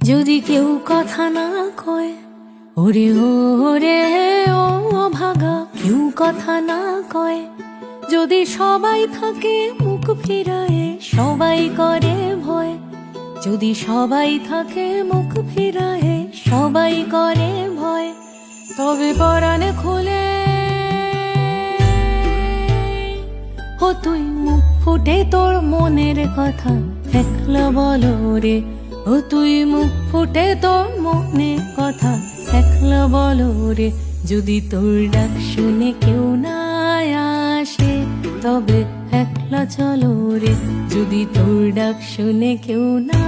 যদি কেউ কথা না কয়, ওরে ওরে ও ভাগা, কেউ কথা না কয়, যদি সবাই থাকে মুখ ফিরায়ে, সবাই করে ভয়, যদি সবাই থাকে মুখ ফিরায়ে, সবাই করে ভয়, তবে পরাণে খুলে ও তুই মুখ ফুটে তোর মনের কথা একলা বলো রে, ও তুই মুখ ফুটে তোর মনের কথা একলা বলো রে। যদি তোর ডাক শুনে কেউ না আসে, তবে একলা চলো রে, যদি তোর ডাক শুনে কেউ না